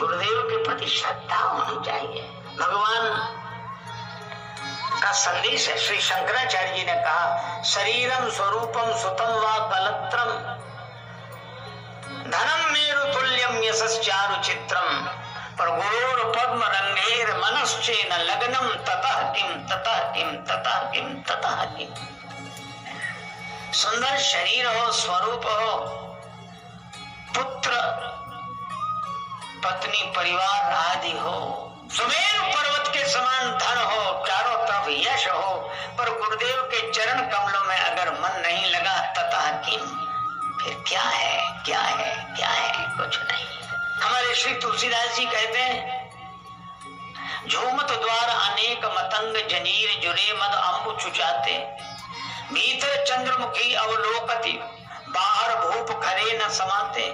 गुरुदेव के प्रति श्रद्धा होनी चाहिए। भगवान का संदेश है। श्री शंकराचार्य जी ने कहा, शरीरम स्वरूपम सुतम वा कलत्रम धनम मेरु तुल्यम यशश्चारु चित्रम पर गुरोर पद्म रंगेर मनश्चे न लग्नम ततः किम ततः किम ततः किम ततः किम। सुंदर शरीर हो, स्वरूप हो, पुत्र पत्नी परिवार आदि हो, सुमेरु पर्वत के समान धन हो, चारों तरफ यश हो, पर गुरुदेव के चरण कमलों में अगर मन नहीं लगा ततः किम, फिर क्या है, क्या है, क्या है? कुछ नहीं। हमारे श्री तुलसीदास जी कहते हैं, झूमत द्वार अनेक मतंग जंजीर जुरे मद अम्बु चुचाते भीतर चंद्रमुखी अवलोकति बाहर भूप खरे न समाते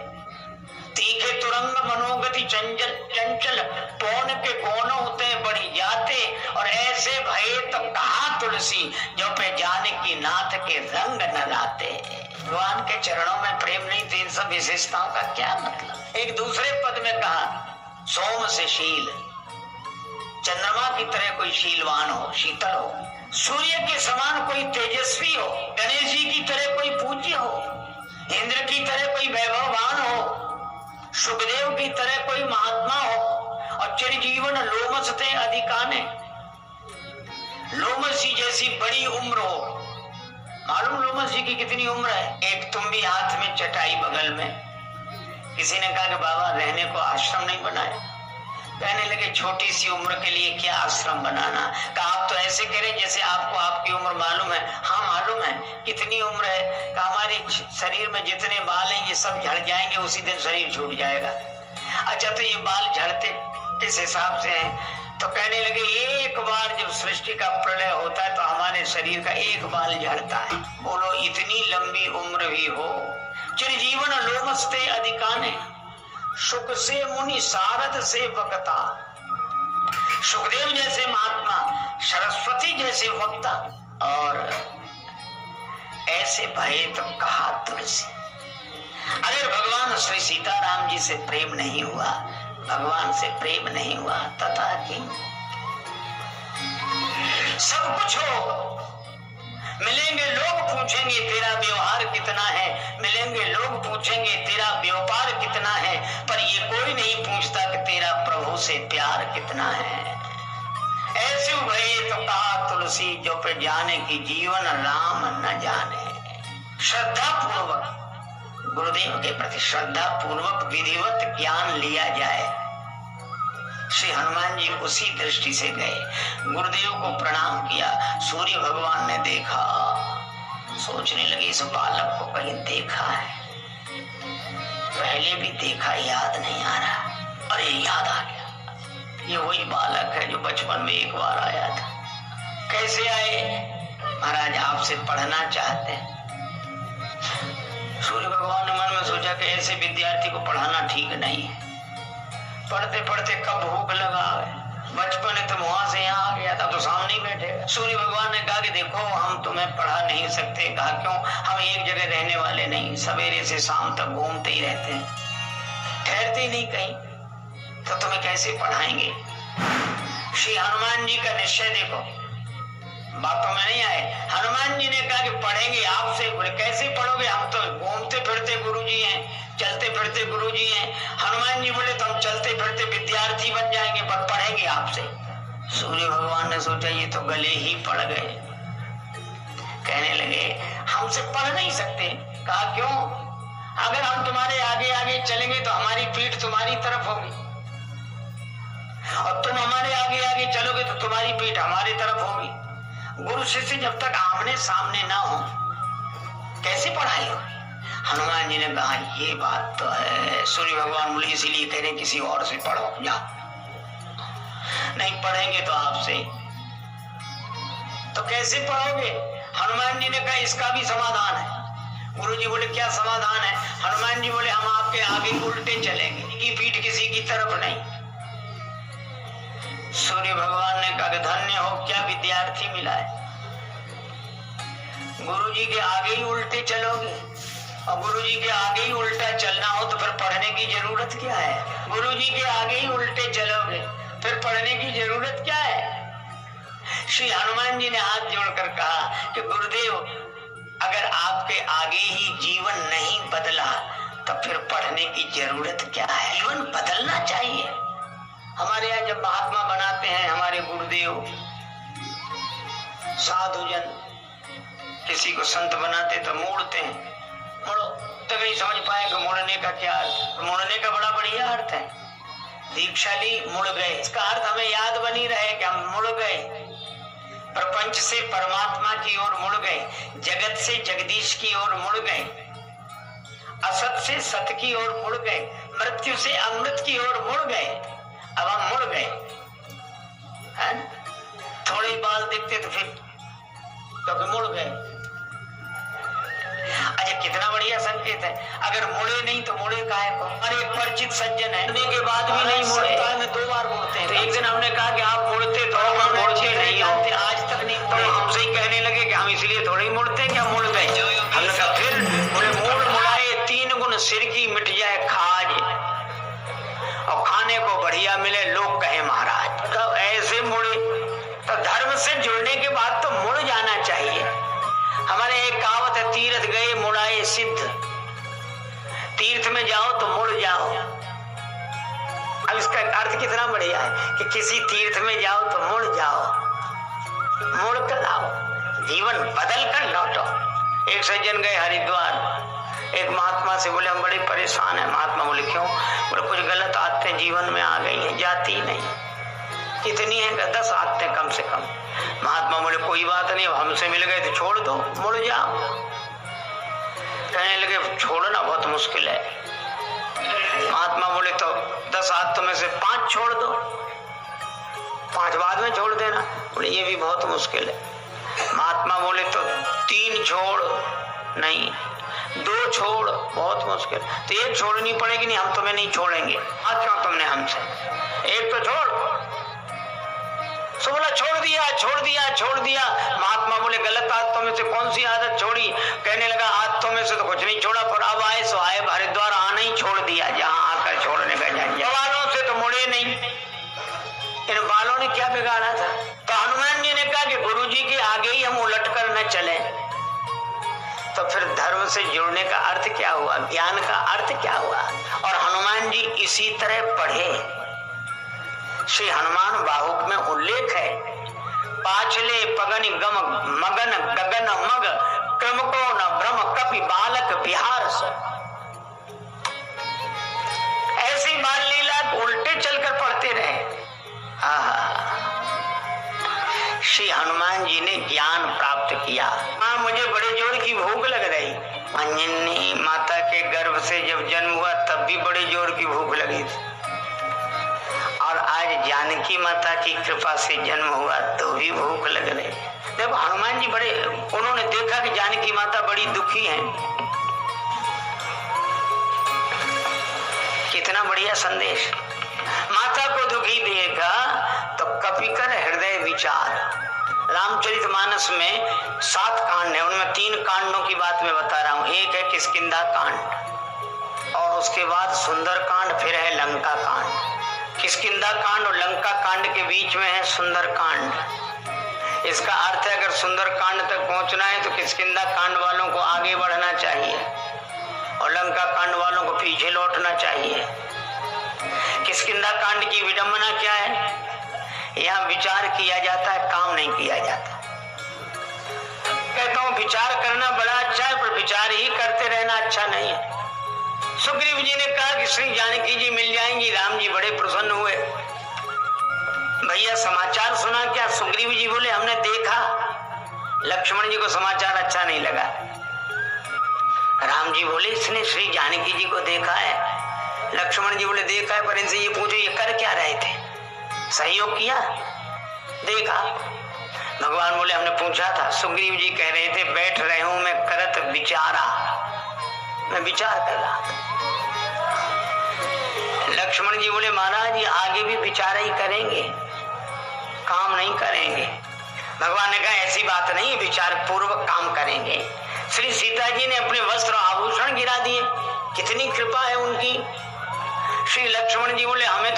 तीखे तुरंग मनोगति चंचल चंचल पौन के कोन होते बढ़ी जाते और ऐसे भये तो कहा तुलसी जो पे जाने की नाथ के रंग न लाते। भगवान के चरणों में प्रेम नहीं तो इन सब विशेषताओं का क्या मतलब? एक दूसरे पद में कहा, सोम से शील, चंद्रमा की तरह कोई शीलवान हो, शीतल हो, सूर्य के समान कोई तेजस्वी हो, गणेश जी की तरह कोई पूज्य हो, इंद्र की तरह कोई वैभववान हो, सुखदेव की तरह कोई महात्मा हो और चिरजीवन लोमसते अधिकाने, लोमस जी जैसी बड़ी उम्र हो। मालूम लोमस जी की कितनी उम्र है? एक तुम भी हाथ में चटाई बगल में। किसी ने कहा कि बाबा रहने को आश्रम नहीं बनाया। कहने लगे छोटी सी उम्र के लिए क्या आश्रम बनाना? कहा आप तो ऐसे करें जैसे आपको आपकी उम्र मालूम है। हाँ मालूम है। कितनी उम्र है? कहा हमारे शरीर में जितने बाल हैं ये सब झड़ जाएंगे, उसी दिन शरीर छूट जाएगा। अच्छा तो ये बाल झड़ते किस हिसाब से हैं? तो कहने लगे एक बार जब सृष्टि का प्रलय होता है तो हमारे शरीर का एक बाल झड़ता है। बोलो इतनी लंबी उम्र भी हो, चिरजीवन लोमस्ते अधिकाने, सुख से मुनि सारद से वक्ता, सुखदेव जैसे महात्मा, सरस्वती जैसे वक्ता, और ऐसे भये तो कहा तुलसी। अगर भगवान श्री सीताराम जी से प्रेम नहीं हुआ, भगवान से प्रेम नहीं हुआ, तथा कि सब कुछ हो, मिलेंगे लोग पूछेंगे तेरा व्यवहार कितना है, मिलेंगे लोग पूछेंगे तेरा व्यापार कितना है, पर ये कोई नहीं पूछता कि तेरा प्रभु से प्यार कितना है। ऐसे भये तो कहा तुलसी जो पे जाने की जीवन राम न जाने। श्रद्धा पूर्वक गुरुदेव के प्रति श्रद्धा पूर्वक विधिवत ज्ञान लिया जाए। श्री हनुमान जी उसी दृष्टि से गए, गुरुदेव को प्रणाम किया। सूर्य भगवान ने देखा, सोचने लगे इस बालक को कहीं देखा है, पहले भी देखा, याद नहीं आ रहा। अरे याद आ गया, ये वही बालक है जो बचपन में एक बार आया था। कैसे आए? महाराज आपसे पढ़ना चाहते हैं। सूर्य भगवान ने मन में सोचा कि ऐसे विद्यार्थी को पढ़ाना ठीक नहीं है। पढ़ते पढ़ते कब भूख लगा, बचपन है तो वहां से यहाँ आ गया था तो सामने ही बैठेगा। सूर्य भगवान ने कहा कि देखो हम तुम्हें पढ़ा नहीं सकते। कहा क्यों? हम एक जगह रहने वाले नहीं, सवेरे से शाम तक घूमते ही रहते हैं, ठहरते ही नहीं कहीं, तो तुम्हें कैसे पढ़ाएंगे? श्री हनुमान जी का निश्चय देखो, बातों में नहीं आए। हनुमान जी ने कहा कि पढ़ेंगे आपसे। बोले कैसे पढ़ोगे? हम तो घूमते फिरते गुरुजी हैं, चलते फिरते गुरुजी हैं। हनुमान जी बोले तो हम चलते फिरते विद्यार्थी बन जाएंगे, पर पढ़ेंगे आपसे। सूर्य भगवान ने सोचा ये तो गले ही पड़ गए। कहने लगे हमसे पढ़ नहीं सकते। कहा क्यों? अगर हम तुम्हारे आगे आगे चलेंगे तो हमारी पीठ तुम्हारी तरफ होगी, और तुम हमारे आगे आगे चलोगे तो तुम्हारी पीठ हमारी तरफ होगी। गुरु शिष्य जब तक आमने सामने ना हो कैसे पढ़ाई होगी? हनुमान जी ने कहा ये बात तो है। सूर्य भगवान बोले इसीलिए कह रहे किसी और से पढ़ो, जाओ। नहीं पढ़ेंगे तो आपसे। तो कैसे पढ़ोगे? हनुमान जी ने कहा इसका भी समाधान है। गुरु जी बोले क्या समाधान है? हनुमान जी बोले हम आपके आगे उल्टे चलेंगे, की पीठ किसी की तरफ नहीं। सूर्य भगवान ने कहा धन्य हो, क्या विद्यार्थी मिला है। गुरु जी के आगे ही उल्टे चलोगे, और गुरु जी के आगे ही उल्टा चलना हो तो फिर पढ़ने की जरूरत क्या है? गुरु जी के आगे ही उल्टे चलोगे, फिर पढ़ने की जरूरत क्या है? श्री हनुमान जी ने हाथ जोड़कर कहा कि गुरुदेव, अगर आपके आगे ही जीवन नहीं बदला तो फिर पढ़ने की जरूरत क्या है? जीवन बदलना चाहिए। हमारे यहाँ जब महात्मा बनाते हैं हमारे गुरुदेव, साधुजन किसी को संत बनाते तो मोड़ते हैं, मोड़ो तो नहीं समझ पाए कि मोड़ने का क्या अर्थ। मोड़ने का बड़ा बढ़िया अर्थ है। दीक्षा ली, मुड़ गए, इसका अर्थ हमें याद बनी रहे कि हम मुड़ गए, प्रपंच से परमात्मा की ओर मुड़ गए, जगत से जगदीश की ओर मुड़ गए, असत से सत की ओर मुड़ गए, मृत्यु से अमृत की ओर मुड़ गए। अब हम मुड़ गए, थोड़े बाल दिखते तो फिर तो मुड़ गए। अच्छा, कितना बढ़िया संकेत है। अगर मुड़े नहीं तो मुड़े काहे को? अरे एक परिचित सज्जन है, के बाद भी नहीं मुड़े, में 2 बार मुड़ते हैं। तो एक दिन हमने कहा कि आप मुड़ते तो हम मुड़ते नहीं होते, आज तक नहीं मुड़े। तो हमसे ही कहने लगे कि हम इसलिए थोड़ी मुड़ते, क्या मुड़ गए? हमने कहा फिर बोले मूड मुड़ाए 3 गुण सिर की मिट जाए खाज, और खाने को बढ़िया मिले लोग कहे महाराज। तो ऐसे मुड़े, तो धर्म से जुड़ने के बाद तो मुड़ जाना चाहिए। हमारे एक कहावत है, तीर्थ गए मुड़ाए सिद्ध। तीर्थ में जाओ तो मुड़ जाओ। अब इसका अर्थ कितना बढ़िया है कि किसी तीर्थ में जाओ तो मुड़ जाओ, मुड़ कर आओ, जीवन बदल कर लौटो। एक सज्जन गए हरिद्वार, एक महात्मा से बोले हम बड़े परेशान हैं। महात्मा बोले क्यों? बोले कुछ गलत आदतें जीवन में आ गई हैं, जाती नहीं। कितनी है? 10 आदतें कम से कम। महात्मा बोले कोई बात नहीं, अब हमसे मिल गए तो छोड़ दो, मुड़ जाओ। कहने लगे छोड़ना बहुत मुश्किल है। महात्मा बोले तो 10 आदतों में से 5 छोड़ दो, 5 बाद में छोड़ देना। बोले ये भी बहुत मुश्किल है। महात्मा बोले तो 3 छोड़, नहीं 2 छोड़, बहुत मुश्किल। तो 1 छोड़नी पड़ेगी। नहीं, हम तुम्हें नहीं छोड़ेंगे। आज क्यों तुमने हमसे? 1 तो छोड़। सो बोला छोड़ दिया, छोड़ दिया, छोड़ दिया। महात्मा बोले गलत आदतों में से कौन सी आदत छोड़ी? कहने लगा आदतों में से तो कुछ नहीं छोड़ा, पर अब आए सो आए, हरिद्वार आना ही छोड़ दिया, जहां आकर छोड़ने का जानिए। बालों से तो मुड़े नहीं, इन बालों ने क्या बिगाड़ा था? तो हनुमान जी ने कहा कि गुरु जी के आगे ही हम उलट कर न चले, तो फिर धर्म से जुड़ने का अर्थ क्या हुआ? ज्ञान का अर्थ क्या हुआ? और हनुमान जी इसी तरह पढ़े। श्री हनुमान बाहुक में उल्लेख है, पाछले पगनि गम मगन गगन मग क्रम को न भ्रम कपि बालक बिहार से। ऐसी बाल लीला उल्टे चलकर पढ़ते रहे। श्री हनुमान जी ने ज्ञान प्राप्त किया। हाँ, मुझे बड़े जोर की भूख लग रही। अंजनी माता के गर्भ से जब जन्म हुआ तब भी बड़े जोर की भूख लगी थी, और आज जानकी माता की कृपा से जन्म हुआ तो भी भूख लग रही। देखो हनुमान जी बड़े, उन्होंने देखा कि जानकी माता बड़ी दुखी हैं। कितना बढ़िया संदेश। माता को दुखी देखा तो कपिकर हृदय विचार। रामचरितमानस में 7 कांड है, उनमें 3 कांडों की बात मैं बता रहा हूँ। एक है किष्किंधा कांड, और उसके बाद सुंदर कांड, फिर है लंका कांड। किष्किंधा कांड और लंका कांड के बीच में है सुंदर कांड। इसका अर्थ है अगर सुंदर कांड तक पहुंचना है तो किष्किंधा कांड वालों को आगे बढ़ना चाहिए और लंका कांड वालों को पीछे लौटना चाहिए। किष्किंधा कांड की विडंबना क्या है? यहाँ विचार किया जाता है, काम नहीं किया जाता। कहता हूँ विचार करना बड़ा अच्छा है, पर विचार ही करते रहना अच्छा नहीं है। सुग्रीव जी ने कहा कि श्री जानकी जी मिल जाएंगी। राम जी बड़े प्रसन्न हुए। भैया समाचार सुना क्या? सुग्रीव जी बोले हमने देखा। लक्ष्मण जी को समाचार अच्छा नहीं लगा। राम जी बोले इसने श्री जानकी जी को देखा है। लक्ष्मण जी बोले देखा है, पर इनसे ये पूछो ये कर क्या रहे थे? सहयोग किया? देखा? भगवान बोले हमने पूछा था। सुग्रीव जी कह रहे थे बैठ रहे हूं मैं करत विचारा, मैं विचार कर रहा था। लक्ष्मण जी बोले महाराज ये आगे भी विचार ही करेंगे, काम नहीं करेंगे। भगवान ने कहा ऐसी बात नहीं, विचार पूर्वक काम करेंगे। श्री सीता जी ने अपने वस्त्र आभूषण गिरा दिए, कितनी कृपा है उनकी। श्री लक्ष्मण जी बोले हमें